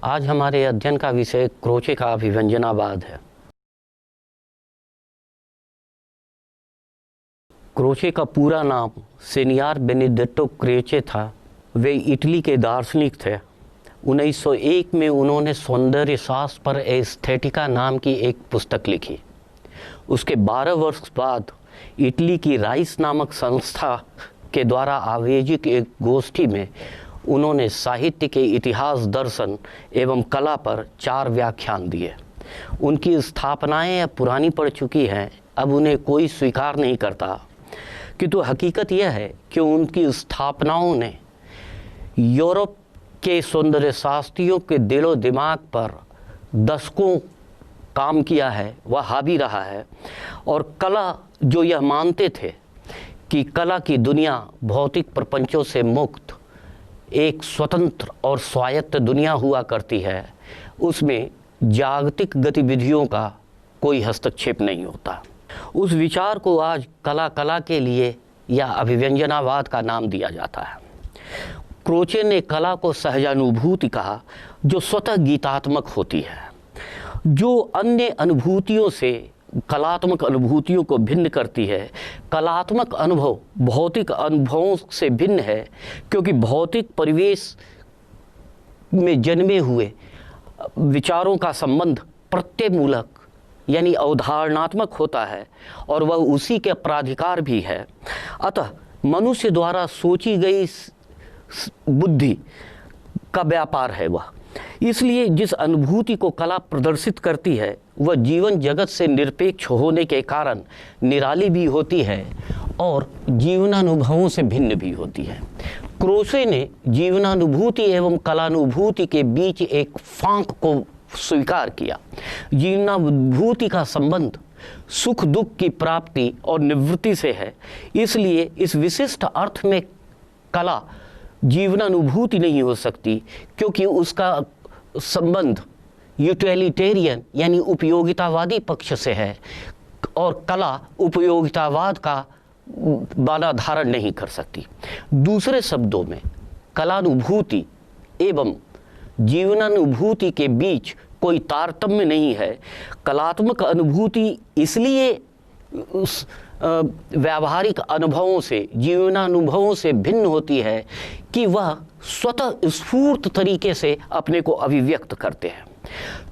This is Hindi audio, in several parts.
आज हमारे अध्ययन का विषय क्रोचे का अभिव्यंजनावाद है। क्रोचे का पूरा नाम सिनियर बेनेडिक्टो क्रोचे था। वे इटली के दार्शनिक थे। 1901 में उन्होंने सौंदर्य शास्त्र पर एस्थेटिका नाम की एक पुस्तक लिखी। उसके 12 वर्ष बाद इटली की राइस नामक संस्था के द्वारा आयोजित एक गोष्ठी में उन्होंने साहित्य के इतिहास, दर्शन एवं कला पर 4 व्याख्यान दिए। उनकी स्थापनाएं अब पुरानी पड़ चुकी हैं, अब उन्हें कोई स्वीकार नहीं करता, किंतु हकीकत यह है कि उनकी स्थापनाओं ने यूरोप के सौंदर्य शास्त्रियों के दिलो दिमाग पर दशकों काम किया है, वह हावी रहा है। और कला, जो यह मानते थे कि कला की दुनिया भौतिक प्रपंचों से मुक्त एक स्वतंत्र और स्वायत्त दुनिया हुआ करती है, उसमें जागतिक गतिविधियों का कोई हस्तक्षेप नहीं होता। उस विचार को आज कला के लिए या अभिव्यंजनावाद का नाम दिया जाता है। क्रोचे ने कला को सहजानुभूति कहा, जो स्वतः गीतात्मक होती है, जो अन्य अनुभूतियों से कलात्मक अनुभूतियों को भिन्न करती है। कलात्मक अनुभव भौतिक अनुभवों से भिन्न है, क्योंकि भौतिक परिवेश में जन्मे हुए विचारों का संबंध प्रत्ययमूलक यानी अवधारणात्मक होता है और वह उसी के प्राधिकार भी है। अतः मनुष्य द्वारा सोची गई बुद्धि का व्यापार है वह। इसलिए जिस अनुभूति को कला प्रदर्शित करती है वह जीवन जगत से निरपेक्ष होने के कारण निराली भी होती है और जीवनानुभवों से भिन्न भी होती है। क्रोचे ने जीवनानुभूति एवं कलानुभूति के बीच एक फांक को स्वीकार किया। जीवनानुभूति का संबंध सुख दुख की प्राप्ति और निवृत्ति से है, इसलिए इस विशिष्ट अर्थ में कला जीवनानुभूति नहीं हो सकती, क्योंकि उसका संबंध यूटिलिटेरियन यानी उपयोगितावादी पक्ष से है और कला उपयोगितावाद का बाना धारण नहीं कर सकती। दूसरे शब्दों में कलानुभूति एवं जीवनानुभूति के बीच कोई तारतम्य नहीं है। कलात्मक अनुभूति इसलिए उस व्यावहारिक अनुभवों से, जीवनानुभवों से भिन्न होती है कि वह स्वतः स्फूर्त तरीके से अपने को अभिव्यक्त करते हैं।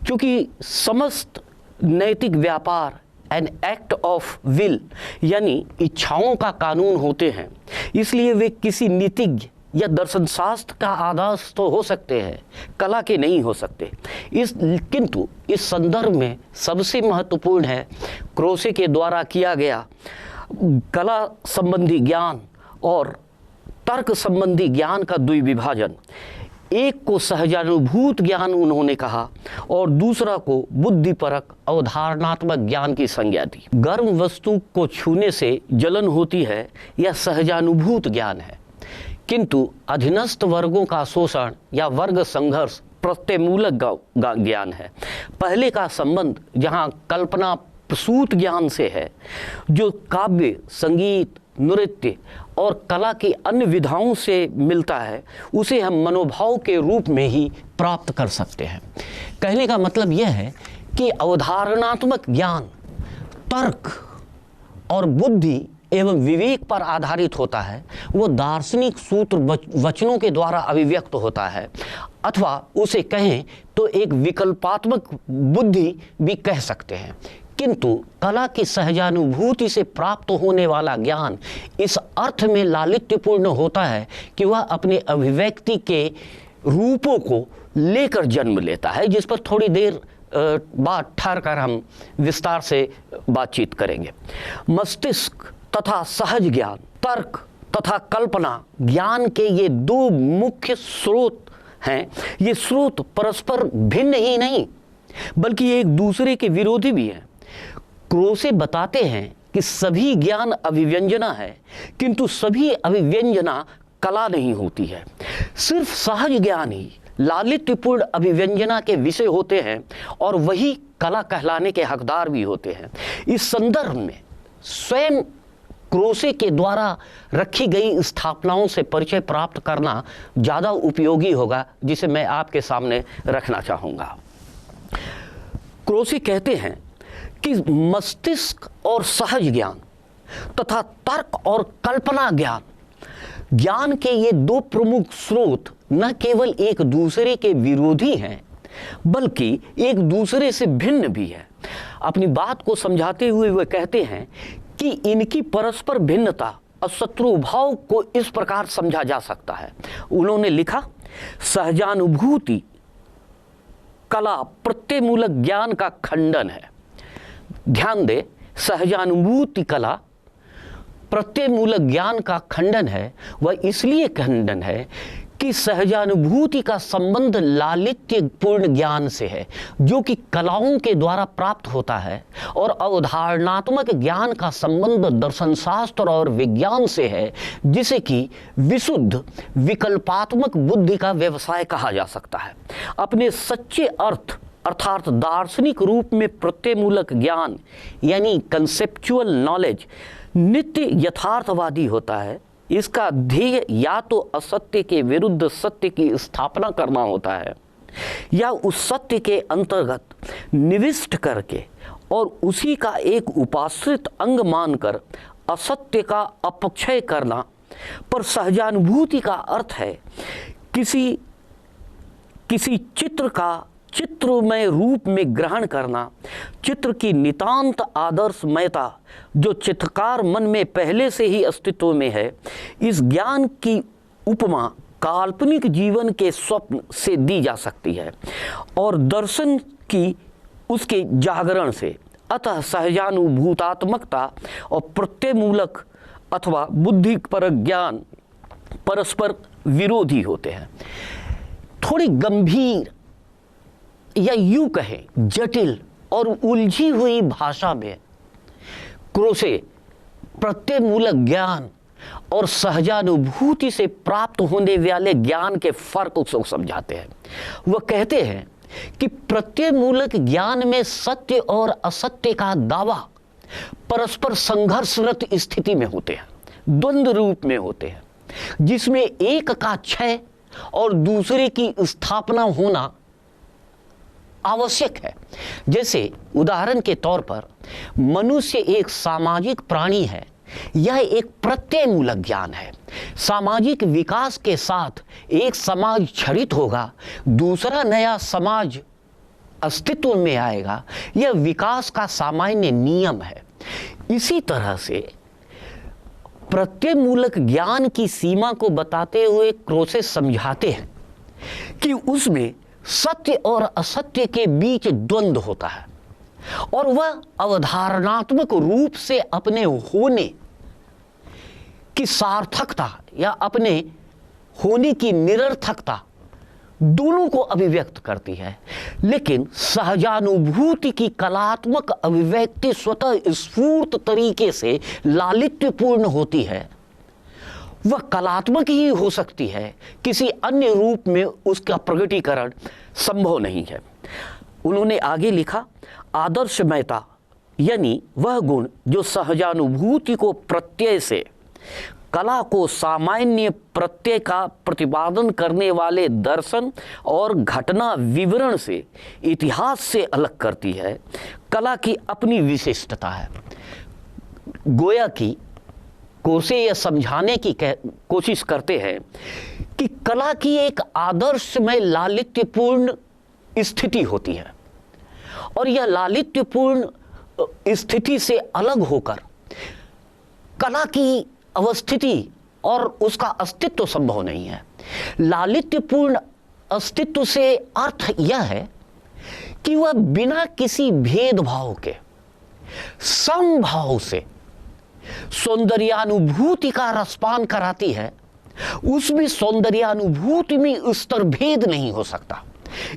क्योंकि समस्त नैतिक व्यापार एन एक्ट ऑफ विल यानी इच्छाओं का कानून होते हैं, इसलिए वे किसी नीतिज्ञ या दर्शन शास्त्र का आदर्श तो हो सकते हैं, कला के नहीं हो सकते। किंतु इस संदर्भ में सबसे महत्वपूर्ण है क्रोचे के द्वारा किया गया कला संबंधी ज्ञान और तर्क संबंधी ज्ञान का द्विविभाजन। एक को सहजानुभूत ज्ञान उन्होंने कहा और दूसरा को बुद्धिपरक अवधारणात्मक ज्ञान की संज्ञा दी। गर्म वस्तु को छूने से जलन होती है, यह सहजानुभूत ज्ञान है, किंतु अधीनस्थ वर्गों का शोषण या वर्ग संघर्ष प्रत्ययमूलक ज्ञान है। पहले का संबंध जहाँ कल्पना प्रसूत ज्ञान से है, जो काव्य, संगीत, नृत्य और कला की अन्य विधाओं से मिलता है, उसे हम मनोभाव के रूप में ही प्राप्त कर सकते हैं। कहने का मतलब यह है कि अवधारणात्मक ज्ञान तर्क और बुद्धि एवं विवेक पर आधारित होता है। वो दार्शनिक सूत्र वचनों के द्वारा अभिव्यक्त होता है, अथवा उसे कहें तो एक विकल्पात्मक बुद्धि भी कह सकते हैं। किंतु कला की सहजानुभूति से प्राप्त होने वाला ज्ञान इस अर्थ में लालित्यपूर्ण होता है कि वह अपने अभिव्यक्ति के रूपों को लेकर जन्म लेता है, जिस पर थोड़ी देर बाद ठहर कर हम विस्तार से बातचीत करेंगे। मस्तिष्क तथा सहज ज्ञान, तर्क तथा कल्पना ज्ञान के ये 2 मुख्य स्रोत हैं। ये स्रोत परस्पर भिन्न ही नहीं बल्कि एक दूसरे के विरोधी भी हैं। क्रोचे बताते हैं कि सभी ज्ञान अभिव्यंजना है, किंतु सभी अभिव्यंजना कला नहीं होती है। सिर्फ सहज ज्ञान ही लालित्यपूर्ण अभिव्यंजना के विषय होते हैं और वही कला कहलाने के हकदार भी होते हैं। इस संदर्भ में स्वयं क्रोसे के द्वारा रखी गई स्थापनाओं से परिचय प्राप्त करना ज़्यादा उपयोगी होगा, जिसे मैं आपके सामने रखना चाहूँगा। क्रोसे कहते हैं कि मस्तिष्क और सहज ज्ञान तथा तर्क और कल्पना ज्ञान के ये दो प्रमुख स्रोत न केवल एक दूसरे के विरोधी हैं, बल्कि एक दूसरे से भिन्न भी है। अपनी बात को समझाते हुए वे कहते हैं कि इनकी परस्पर भिन्नता और शत्रु भाव को इस प्रकार समझा जा सकता है। उन्होंने लिखा, सहजानुभूति कला प्रत्ययमूलक ज्ञान का खंडन है। ध्यान दे, सहजानुभूति कला प्रत्ययमूलक ज्ञान का खंडन है। वह इसलिए खंडन है कि सहजानुभूति का संबंध लालित्यपूर्ण ज्ञान से है, जो कि कलाओं के द्वारा प्राप्त होता है, और अवधारणात्मक ज्ञान का संबंध दर्शन शास्त्र और विज्ञान से है, जिसे कि विशुद्ध विकल्पात्मक बुद्धि का व्यवसाय कहा जा सकता है। अपने सच्चे अर्थ अर्थात दार्शनिक रूप में प्रत्ययमूलक ज्ञान यानी कंसेप्चुअल नॉलेज नित्य यथार्थवादी होता है। इसका ध्येय या तो असत्य के विरुद्ध सत्य की स्थापना करना होता है, या उस सत्य के अंतर्गत निविष्ट करके और उसी का एक उपाश्रित अंग मानकर असत्य का अपक्षय करना। पर सहजानुभूति का अर्थ है किसी चित्र का चित्रमय रूप में ग्रहण करना, चित्र की नितांत आदर्शमयता जो चित्रकार मन में पहले से ही अस्तित्व में है। इस ज्ञान की उपमा काल्पनिक जीवन के स्वप्न से दी जा सकती है और दर्शन की उसके जागरण से। अतः सहजानुभूतात्मकता और प्रत्ययमूलक अथवा बुद्धिपरक ज्ञान परस्पर विरोधी होते हैं। थोड़ी गंभीर या यूं कहें जटिल और उलझी हुई भाषा में क्रोसे प्रत्ययमूलक ज्ञान और सहजानुभूति से प्राप्त होने वाले ज्ञान के फर्क को समझाते हैं। वह कहते हैं कि प्रत्ययमूलक ज्ञान में सत्य और असत्य का दावा परस्पर संघर्षरत स्थिति में होते हैं, द्वंद्व रूप में होते हैं, जिसमें एक का क्षय और दूसरे की स्थापना होना आवश्यक है। जैसे उदाहरण के तौर पर मनुष्य एक सामाजिक प्राणी है। यह एक प्रत्ययमूलक ज्ञान है। सामाजिक विकास के साथ एक समाज क्षरित होगा, दूसरा नया समाज अस्तित्व में आएगा। यह विकास का सामान्य नियम है। इसी तरह से प्रत्ययमूलक ज्ञान की सीमा को बताते हुए क्रोसे समझाते हैं कि उसमें सत्य और असत्य के बीच द्वंद्व होता है और वह अवधारणात्मक रूप से अपने होने की सार्थकता या अपने होने की निरर्थकता दोनों को अभिव्यक्त करती है। लेकिन सहजानुभूति की कलात्मक अभिव्यक्ति स्वतः स्फूर्त तरीके से लालित्यपूर्ण होती है। वह कलात्मक ही हो सकती है, किसी अन्य रूप में उसका प्रकटीकरण संभव नहीं है। उन्होंने आगे लिखा, आदर्शमयता यानी वह गुण जो सहजानुभूति को प्रत्यय से, कला को सामान्य प्रत्यय का प्रतिपादन करने वाले दर्शन और घटना विवरण से, इतिहास से अलग करती है, कला की अपनी विशिष्टता है। गोया कि कोसे यह समझाने की कोशिश करते हैं कि कला की एक आदर्शमय लालित्यपूर्ण स्थिति होती है और यह लालित्यपूर्ण स्थिति से अलग होकर कला की अवस्थिति और उसका अस्तित्व संभव नहीं है। लालित्यपूर्ण अस्तित्व से अर्थ यह है कि वह बिना किसी भेदभाव के समभाव से सौंदर्यानुभूति का रसपान कराती है। उसमें सौंदर्यानुभूति में स्तर भेद नहीं हो सकता।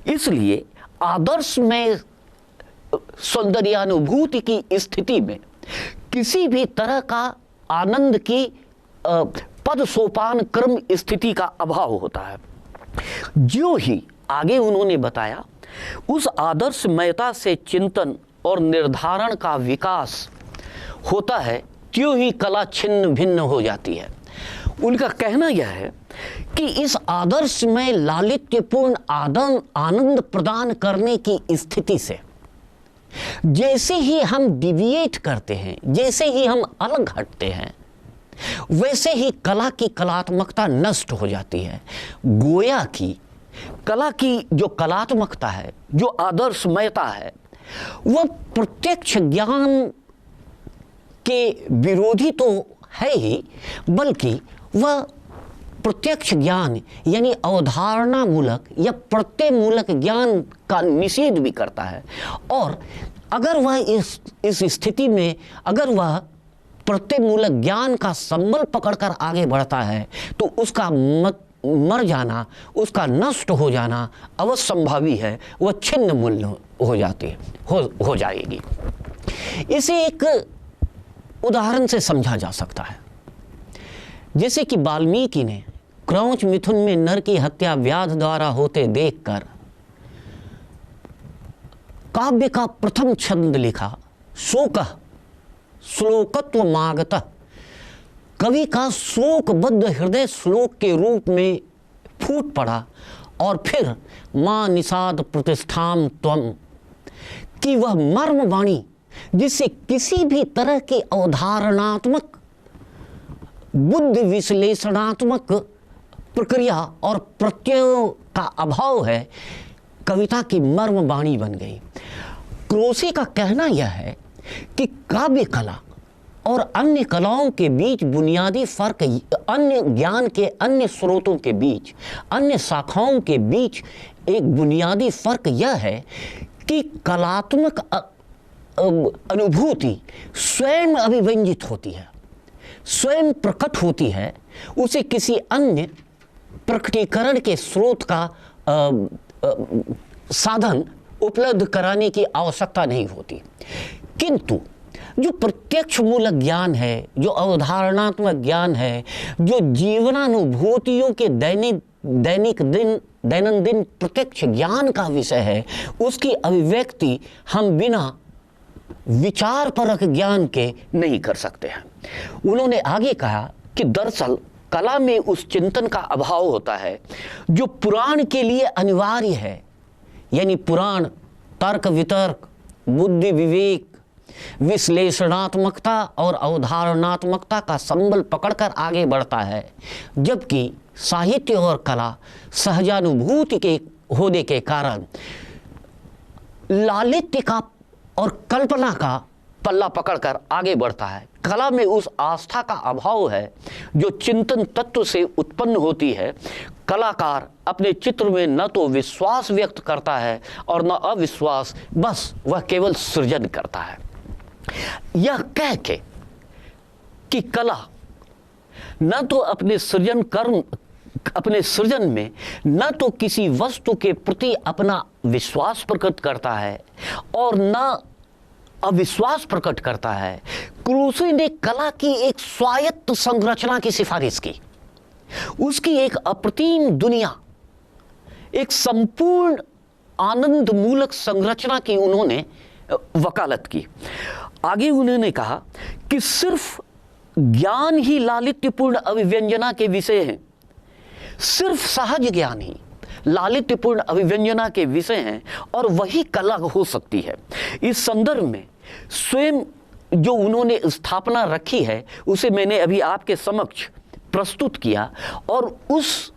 इसलिए आदर्श में सौंदर्यानुभूति की स्थिति में किसी भी तरह का आनंद की पद सोपान क्रम स्थिति का अभाव होता है। जो ही आगे उन्होंने बताया, उस आदर्शमयता से चिंतन और निर्धारण का विकास होता है त्यों ही कला छिन्न भिन्न हो जाती है। उनका कहना यह है कि इस आदर्श में लालित्यपूर्ण आनंद प्रदान करने की स्थिति से जैसे ही हम डिविएट करते हैं, जैसे ही हम अलग हटते हैं, वैसे ही कला की कलात्मकता नष्ट हो जाती है। गोया की कला की जो कलात्मकता है, जो आदर्शमयता है, वह प्रत्यक्ष ज्ञान के विरोधी तो है ही, बल्कि वह प्रत्यक्ष ज्ञान यानी अवधारणा मूलक या प्रत्यय मूलक ज्ञान का निषेध भी करता है। और अगर वह इस स्थिति में अगर वह प्रत्यय मूलक ज्ञान का संबल पकड़कर आगे बढ़ता है तो उसका मर जाना, उसका नष्ट हो जाना अवश्यंभावी है, वह छिन्न मूल्य हो जाएगी। इसे एक उदाहरण से समझा जा सकता है। जैसे कि वाल्मीकि ने क्रौंच मिथुन में नर की हत्या व्याध द्वारा होते देखकर काव्य का प्रथम छंद लिखा, शोकः श्लोकत्व मागतः। कवि का शोकबद्ध हृदय श्लोक के रूप में फूट पड़ा और फिर मां निषाद प्रतिष्ठाम त्वम कि वह मर्म वाणी जिससे किसी भी तरह की अवधारणात्मक बुद्धि विश्लेषणात्मक प्रक्रिया और प्रत्ययों का अभाव है, कविता की मर्म वाणी बन गई। क्रोशी का कहना यह है कि काव्य कला और अन्य कलाओं के बीच बुनियादी फर्क, अन्य ज्ञान के अन्य स्रोतों के बीच, अन्य शाखाओं के बीच एक बुनियादी फर्क यह है कि कलात्मक अनुभूति स्वयं अभिव्यंजित होती है, स्वयं प्रकट होती है, उसे किसी अन्य प्रकटीकरण के स्रोत का साधन उपलब्ध कराने की आवश्यकता नहीं होती। किंतु जो प्रत्यक्ष मूलक ज्ञान है, जो अवधारणात्मक ज्ञान है, जो जीवनानुभूतियों के दैनंदिन प्रत्यक्ष ज्ञान का विषय है, उसकी अभिव्यक्ति हम बिना विचार परक ज्ञान के नहीं कर सकते हैं। उन्होंने आगे कहा कि दरअसल कला में उस चिंतन का अभाव होता है जो पुराण के लिए अनिवार्य है, यानी पुराण तर्क वितर्क, बुद्धि विवेक, विश्लेषणात्मकता और अवधारणात्मकता का संबल पकड़कर आगे बढ़ता है, जबकि साहित्य और कला सहजानुभूति के होने के कारण लालित्य का और कल्पना का पल्ला पकड़कर आगे बढ़ता है। कला में उस आस्था का अभाव है जो चिंतन तत्व से उत्पन्न होती है। कलाकार अपने चित्र में न तो विश्वास व्यक्त करता है और न अविश्वास, बस वह केवल सृजन करता है। यह कह के कि कला न तो अपने सृजन में न तो किसी वस्तु के प्रति अपना विश्वास प्रकट करता है और न अविश्वास प्रकट करता है। क्रोशी ने कला की एक स्वायत्त संरचना की सिफारिश की, उसकी एक अप्रतिम दुनिया, एक संपूर्ण आनंद मूलक संरचना की उन्होंने वकालत की। आगे उन्होंने कहा कि सिर्फ ज्ञान ही लालित्यपूर्ण अभिव्यंजना के विषय हैं, सिर्फ सहज ज्ञान ही लालित्यपूर्ण अभिव्यंजना के विषय हैं और वही कला हो सकती है। इस संदर्भ में स्वयं जो उन्होंने स्थापना रखी है उसे मैंने अभी आपके समक्ष प्रस्तुत किया और उस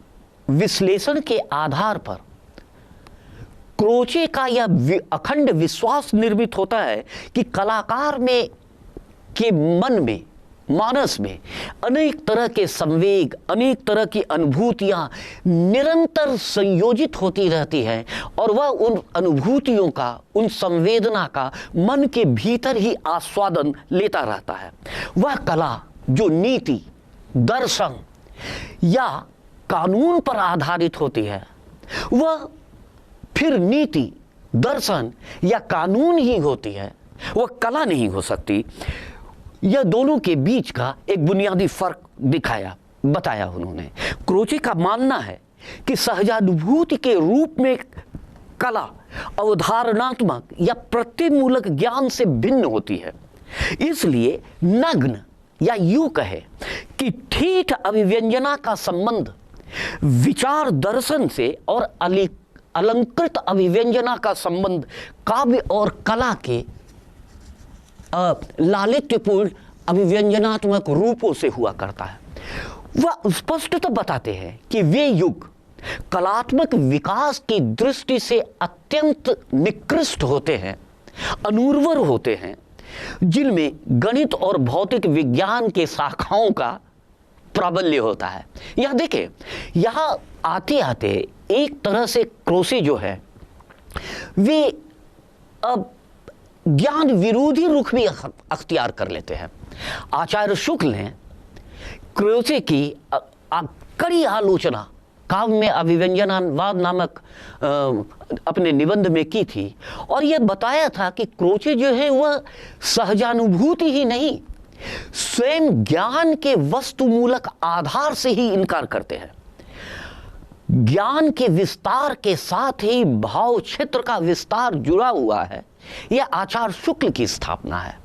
विश्लेषण के आधार पर क्रोचे का यह अखंड विश्वास निर्मित होता है कि कलाकार में के मन में, मानस में अनेक तरह के संवेग, अनेक तरह की अनुभूतियां निरंतर संयोजित होती रहती हैं और वह उन अनुभूतियों का, उन संवेदना का मन के भीतर ही आस्वादन लेता रहता है। वह कला जो नीति, दर्शन या कानून पर आधारित होती है, वह फिर नीति, दर्शन या कानून ही होती है, वह कला नहीं हो सकती। यह दोनों के बीच का एक बुनियादी फर्क बताया उन्होंने। क्रोचे का मानना है कि सहजानुभूति के रूप में कला अवधारणात्मक या प्रत्ययमूलक ज्ञान से भिन्न होती है। इसलिए नग्न या यूं कहे कि ठेठ अभिव्यंजना का संबंध विचार दर्शन से और अलंकृत अभिव्यंजना का संबंध काव्य और कला के लालित्यपूर्ण अभिव्यंजनात्मक रूपों से हुआ करता है। वह स्पष्टतः बताते हैं कि वे युग कलात्मक विकास की दृष्टि से अत्यंत निकृष्ट होते हैं, अनुर्वर होते हैं, जिनमें गणित और भौतिक विज्ञान के शाखाओं का प्राबल्य होता है। यह देखें, यहां आते आते एक तरह से क्रोसे जो है वे अब ज्ञान विरोधी रुख भी अख्तियार कर लेते हैं। आचार्य शुक्ल ने क्रोसे की कड़ी आलोचना काव्य में अभिव्यंजनावाद नामक अपने निबंध में की थी और यह बताया था कि क्रोचे जो है वह सहजानुभूति ही नहीं, स्वयं ज्ञान के वस्तुमूलक आधार से ही इनकार करते हैं। ज्ञान के विस्तार के साथ ही भाव क्षेत्र का विस्तार जुड़ा हुआ है, यह आचार्य शुक्ल की स्थापना है।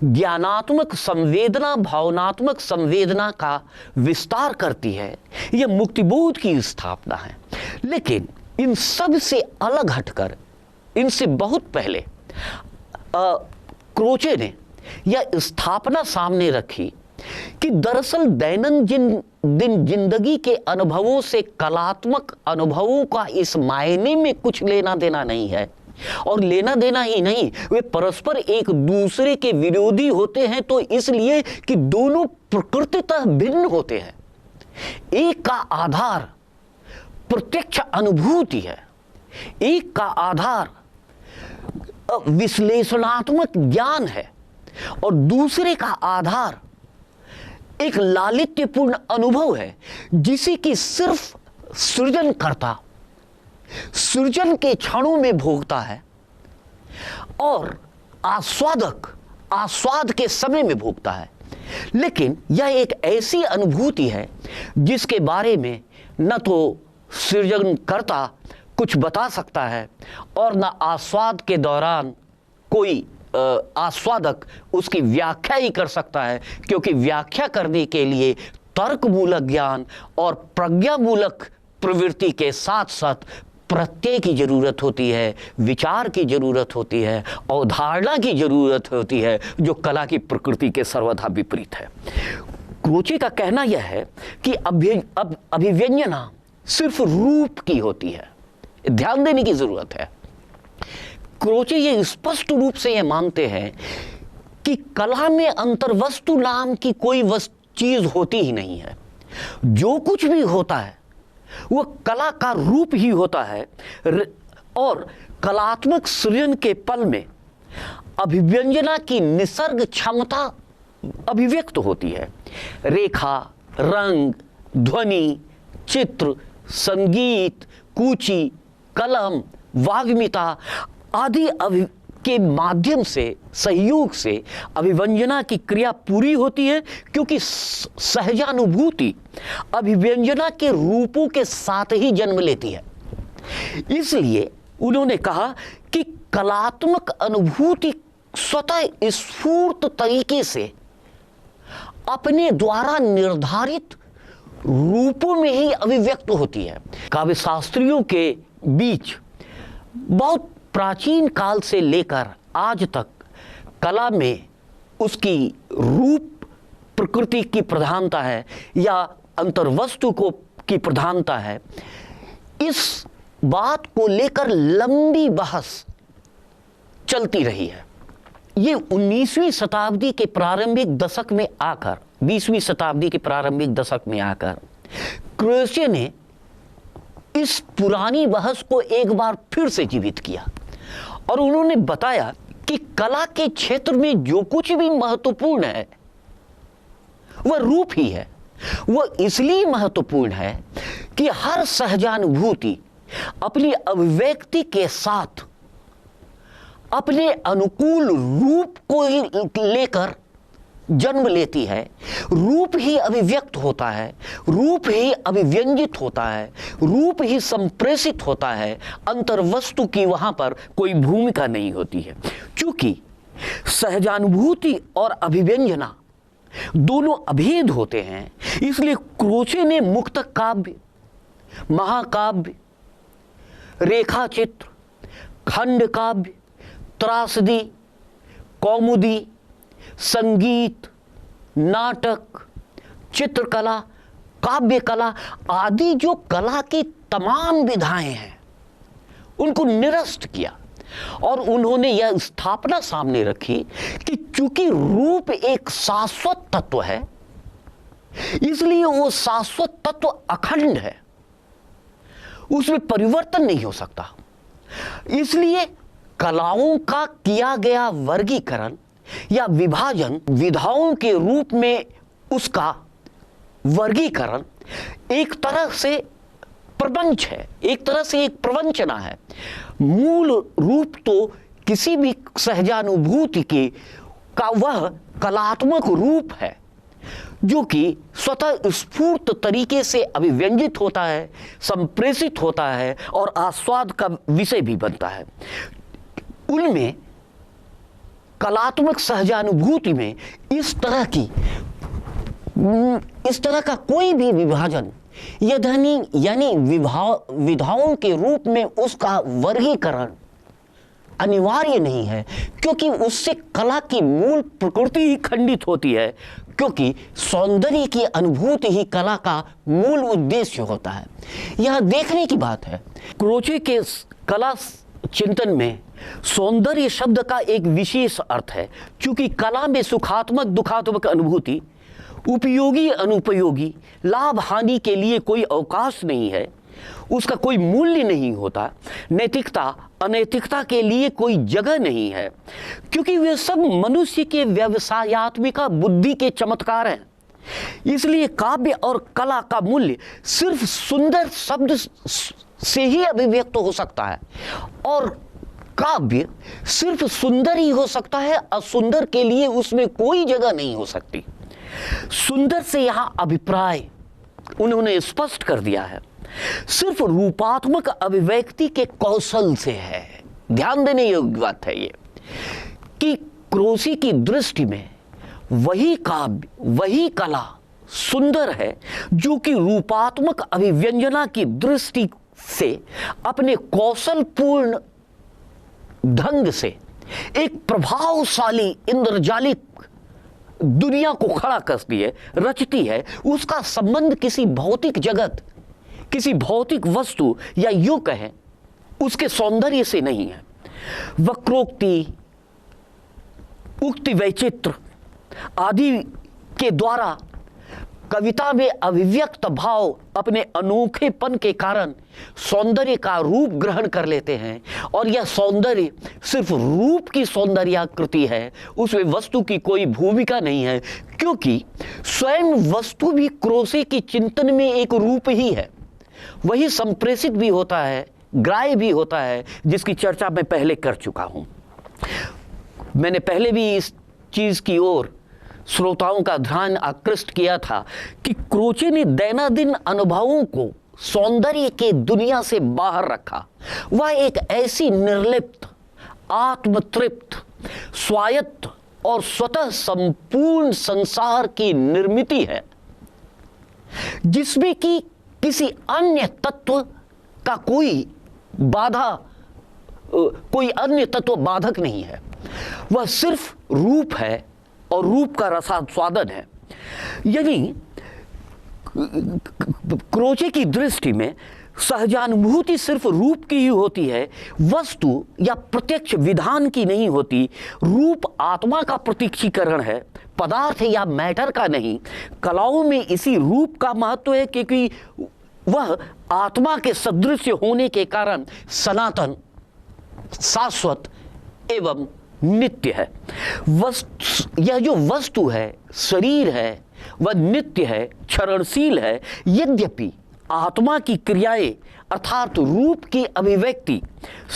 ज्ञानात्मक संवेदना भावनात्मक संवेदना का विस्तार करती है, यह मुक्तिबोध की स्थापना है। लेकिन इन सब से अलग हटकर, इनसे बहुत पहले क्रोचे ने यह स्थापना सामने रखी कि दरअसल दैनंदिन जिंदगी के अनुभवों से कलात्मक अनुभवों का इस मायने में कुछ लेना देना नहीं है, और लेना देना ही नहीं, वे परस्पर एक दूसरे के विरोधी होते हैं, तो इसलिए कि दोनों प्रकृतितः भिन्न होते हैं। एक का आधार प्रत्यक्ष अनुभूति है, एक का आधार विश्लेषणात्मक ज्ञान है, और दूसरे का आधार एक लालित्यपूर्ण अनुभव है, जिसे कि सिर्फ सृजनकर्ता सृजन के क्षणों में भोगता है और आस्वादक आस्वाद के समय में भोगता है। लेकिन यह एक ऐसी अनुभूति है जिसके बारे में न तो सृजनकर्ता कुछ बता सकता है और न आस्वाद के दौरान कोई आस्वादक उसकी व्याख्या ही कर सकता है, क्योंकि व्याख्या करने के लिए तर्कमूलक ज्ञान और प्रज्ञामूलक प्रवृत्ति के साथ साथ प्रत्यय की जरूरत होती है, विचार की जरूरत होती है, अवधारणा की जरूरत होती है, जो कला की प्रकृति के सर्वथा विपरीत है। क्रोचे का कहना यह है कि अभिव्यंजना सिर्फ रूप की होती है, ध्यान देने की जरूरत है। क्रोचे ये स्पष्ट रूप से यह मानते हैं कि कला में अंतर्वस्तु नाम की कोई चीज होती ही नहीं है। जो कुछ भी होता है वह कला का रूप ही होता है, और कलात्मक सृजन के पल में अभिव्यंजना की निसर्ग क्षमता अभिव्यक्त होती है। रेखा, रंग, ध्वनि, चित्र, संगीत, कूची, कलम, वाग्मिता आदि के माध्यम से, सहयोग से अभिव्यंजना की क्रिया पूरी होती है, क्योंकि सहजानुभूति अभिव्यंजना के रूपों के साथ ही जन्म लेती है। इसलिए उन्होंने कहा कि कलात्मक अनुभूति स्वतः स्फूर्त तरीके से अपने द्वारा निर्धारित रूपों में ही अभिव्यक्त होती है। काव्य शास्त्रियों के बीच बहुत प्राचीन काल से लेकर आज तक कला में उसकी रूप प्रकृति की प्रधानता है या अंतर्वस्तु की प्रधानता है। इस बात को लेकर लंबी बहस चलती रही है। ये 19वीं शताब्दी के प्रारंभिक दशक में आकर, 20वीं शताब्दी के प्रारंभिक दशक में आकर क्रोचे ने इस पुरानी बहस को एक बार फिर से जीवित किया और उन्होंने बताया कि कला के क्षेत्र में जो कुछ भी महत्वपूर्ण है वह रूप ही है। वह इसलिए महत्वपूर्ण है कि हर सहजानुभूति अपनी अभिव्यक्ति के साथ अपने अनुकूल रूप को ही लेकर जन्म लेती है। रूप ही अभिव्यक्त होता है, रूप ही अभिव्यंजित होता है, रूप ही संप्रेषित होता है। अंतर्वस्तु की वहां पर कोई भूमिका नहीं होती है। क्योंकि सहजानुभूति और अभिव्यंजना दोनों अभेद होते हैं। इसलिए क्रोचे ने मुक्तक काव्य, महाकाव्य, रेखा चित्र, खंड काव्य, त्रासदी, कौमुदी, संगीत, नाटक, चित्रकला, काव्य कला आदि जो कला की तमाम विधाएं हैं उनको निरस्त किया और उन्होंने यह स्थापना सामने रखी कि चूंकि रूप एक शाश्वत तत्व है, इसलिए वो शाश्वत तत्व अखंड है, उसमें परिवर्तन नहीं हो सकता। इसलिए कलाओं का किया गया वर्गीकरण या विभाजन विधाओं के रूप में उसका वर्गीकरण एक तरह से प्रपंच है, एक तरह से एक प्रवंचना है। मूल रूप तो किसी भी सहजानुभूति के का वह कलात्मक रूप है जो कि स्वतः स्फूर्त तरीके से अभिव्यंजित होता है, संप्रेषित होता है और आस्वाद का विषय भी बनता है। उनमें कलात्मक सहजानुभूति में इस तरह का कोई भी विभाजन यानी विधाओं के रूप में उसका वर्गीकरण अनिवार्य नहीं है, क्योंकि उससे कला की मूल प्रकृति ही खंडित होती है, क्योंकि सौंदर्य की अनुभूति ही कला का मूल उद्देश्य होता है। यह देखने की बात है। क्रोचे के कला चिंतन में सौंदर्य शब्द का एक विशेष अर्थ है, क्योंकि कला में सुखात्मक दुखात्मक अनुभूति, उपयोगी अनुपयोगी, लाभ हानि के लिए कोई अवकाश नहीं है, उसका कोई मूल्य नहीं होता, नैतिकता अनैतिकता के लिए कोई जगह नहीं है, क्योंकि वे सब मनुष्य के व्यवसायत्मिका बुद्धि के चमत्कार हैं। इसलिए काव्य और कला का मूल्य सिर्फ सुंदर शब्द से ही अभिव्यक्त हो सकता है और काव्य सिर्फ सुंदर ही हो सकता है, असुंदर के लिए उसमें कोई जगह नहीं हो सकती। सुंदर से यहां अभिप्राय उन्होंने स्पष्ट कर दिया है, सिर्फ रूपात्मक अभिव्यक्ति के कौशल से है। ध्यान देने योग्य बात है ये कि क्रोशी की दृष्टि में वही काव्य, वही कला सुंदर है जो कि रूपात्मक अभिव्यंजना की दृष्टि से अपने कौशलपूर्ण ढंग से एक प्रभावशाली इंद्रजालिक दुनिया को खड़ा करती है, रचती है। उसका संबंध किसी भौतिक जगत, किसी भौतिक वस्तु या यूं कहें उसके सौंदर्य से नहीं है। वक्रोक्ति, उक्ति वैचित्र आदि के द्वारा कविता में अभिव्यक्त भाव अपने अनोखेपन के कारण सौंदर्य का रूप ग्रहण कर लेते हैं और यह सौंदर्य सिर्फ रूप की सौंदर्याकृति है, उसमें वस्तु की कोई भूमिका नहीं है, क्योंकि स्वयं वस्तु भी क्रोशे के चिंतन में एक रूप ही है। वही संप्रेषित भी होता है, ग्राह्य भी होता है, जिसकी चर्चा मैं पहले कर चुका हूं। मैंने पहले भी इस चीज की ओर श्रोताओं का ध्यान आकृष्ट किया था कि क्रोचे ने दैनंदिन अनुभवों को सौंदर्य के दुनिया से बाहर रखा। वह एक ऐसी निर्लिप्त, आत्मतृप्त, स्वायत्त और स्वतः संपूर्ण संसार की निर्मिति है, जिसमें कि किसी अन्य तत्व का कोई अन्य तत्व बाधक नहीं है। वह सिर्फ रूप है और रूप का रसास्वादन है। यानी क्रोचे की दृष्टि में सहजानुभूति सिर्फ रूप की ही होती है, वस्तु या प्रत्यक्ष विधान की नहीं होती। रूप आत्मा का प्रतीक्षीकरण है, पदार्थ या मैटर का नहीं। कलाओं में इसी रूप का महत्व है, क्योंकि वह आत्मा के सदृश होने के कारण सनातन, शाश्वत एवं नित्य है। यह जो वस्तु है, शरीर है, वह नित्य है, क्षरणशील है। यद्यपि आत्मा की क्रियाएं अर्थात रूप की अभिव्यक्ति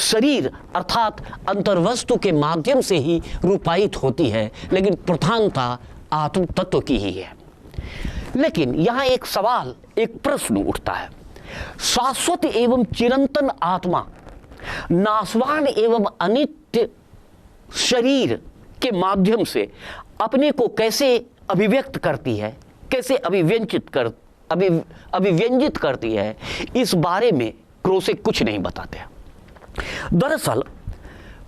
शरीर अर्थात अंतर्वस्तु के माध्यम से ही रूपायित होती है, लेकिन प्रधानता आत्म तत्व की ही है। लेकिन यहां एक सवाल, एक प्रश्न उठता है, शाश्वत एवं चिरंतन आत्मा नाशवान एवं अनित्य शरीर के माध्यम से अपने को कैसे अभिव्यक्त करती है, कैसे अभिव्यंजित करती है, इस बारे में क्रोसेक कुछ नहीं बताते। दरअसल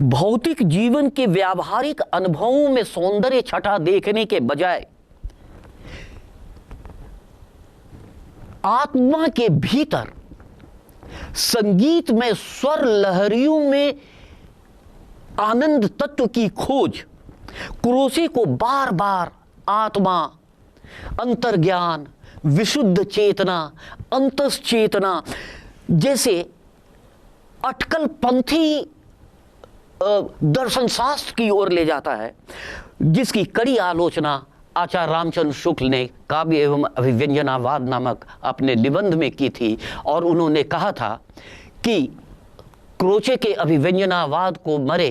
भौतिक जीवन के व्यावहारिक अनुभवों में सौंदर्य छटा देखने के बजाय आत्मा के भीतर संगीत में स्वर लहरियों में आनंद तत्व की खोज क्रोसेक को बार बार आत्मा, अंतर्ज्ञान, विशुद्ध चेतना, अंतस चेतना जैसे अटकल पंथी दर्शन शास्त्र की ओर ले जाता है, जिसकी कड़ी आलोचना आचार्य रामचंद्र शुक्ल ने काव्य एवं अभिव्यंजनावाद नामक अपने निबंध में की थी। और उन्होंने कहा था कि क्रोसेक के अभिव्यंजनावाद को मरे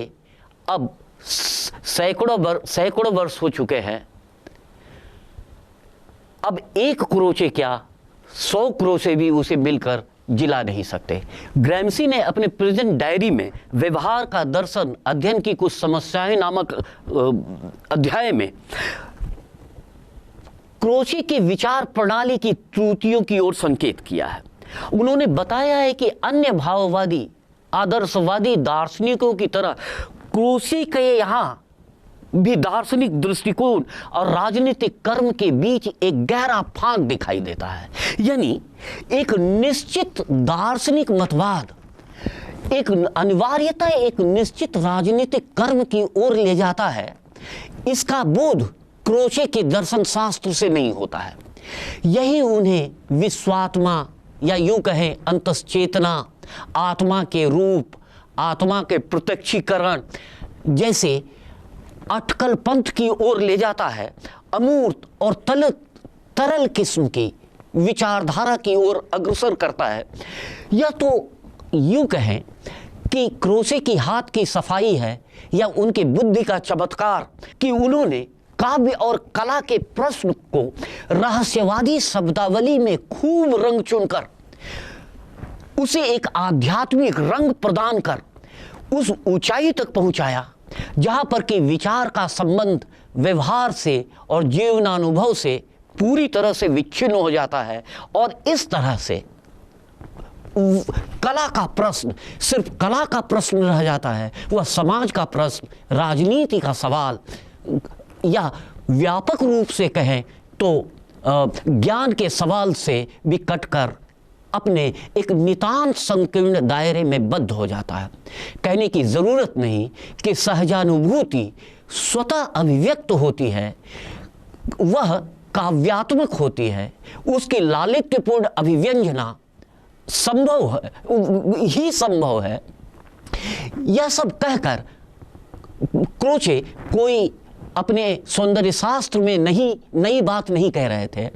अब सैकड़ों वर्ष हो चुके हैं। अब एक क्रोसेक क्या 100 क्रोसेक भी उसे मिलकर जिला नहीं सकते। ग्रैम्सी ने अपने प्रेजेंट डायरी में व्यवहार का दर्शन अध्ययन की कुछ समस्याएं नामक अध्याय में क्रोसेक के विचार प्रणाली की त्रुटियों की ओर संकेत किया है। उन्होंने बताया है कि अन्य भाववादी आदर्शवादी दार्शनिकों की तरह क्रोसेक के यहाँ भी दार्शनिक दृष्टिकोण और राजनीतिक कर्म के बीच एक गहरा फांक दिखाई देता है। यानी एक निश्चित दार्शनिक मतवाद एक अनिवार्यता एक निश्चित राजनीतिक कर्म की ओर ले जाता है। इसका बोध क्रोसेक के दर्शन शास्त्र से नहीं होता है। यही उन्हें विश्वात्मा या यूं कहें अंतश्चेतना, आत्मा के रूप, आत्मा के प्रत्यक्षीकरण जैसे अटकल पंथ की ओर ले जाता है। अमूर्त और तरल किस्म की विचारधारा की ओर अग्रसर करता है। या तो यूं कहें कि क्रोसेक की हाथ की सफाई है या उनकी बुद्धि का चमत्कार कि उन्होंने काव्य और कला के प्रश्न को रहस्यवादी शब्दावली में खूब रंग चुनकर उसे एक आध्यात्मिक रंग प्रदान कर उस ऊंचाई तक पहुंचाया जहां पर कि विचार का संबंध व्यवहार से और जीवनानुभव से पूरी तरह से विच्छिन्न हो जाता है। और इस तरह से कला का प्रश्न सिर्फ कला का प्रश्न रह जाता है, वह समाज का प्रश्न, राजनीति का सवाल या व्यापक रूप से कहें तो ज्ञान के सवाल से भी कटकर अपने एक नितांत संकीर्ण दायरे में बद्ध हो जाता है। कहने की ज़रूरत नहीं कि सहजानुभूति स्वतः अभिव्यक्त होती है, वह काव्यात्मक होती है, उसकी लालित्यपूर्ण अभिव्यंजना संभव है। यह सब कहकर क्रोसेक कोई अपने सौंदर्य शास्त्र में नई बात नहीं कह रहे थे।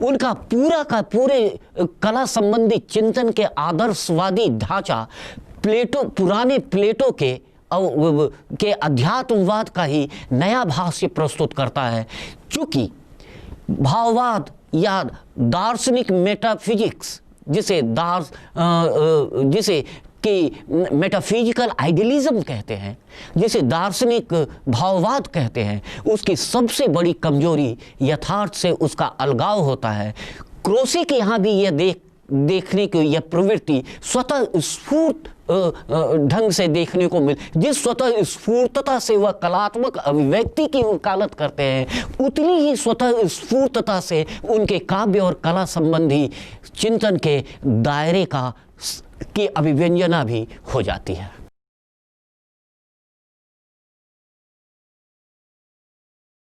उनका पूरा का पूरे कला संबंधी चिंतन के आदर्शवादी ढांचा पुराने प्लेटो के अध्यात्मवाद का ही नया भाष्य प्रस्तुत करता है। चूंकि भाववाद या दार्शनिक मेटाफिजिक्स जिसे कि मेटाफिजिकल आइडियलिज्म कहते हैं, जिसे दार्शनिक भाववाद कहते हैं, उसकी सबसे बड़ी कमजोरी यथार्थ से उसका अलगाव होता है। क्रोसेक के यहाँ भी यह देखने की यह प्रवृत्ति स्वतः स्फूर्त ढंग से देखने को जिस स्वतः स्फूर्तता से वह कलात्मक अभिव्यक्ति की वकालत करते हैं, उतनी ही स्वतः स्फूर्तता से उनके काव्य और कला संबंधी चिंतन के दायरे की अभिव्यंजना भी हो जाती है।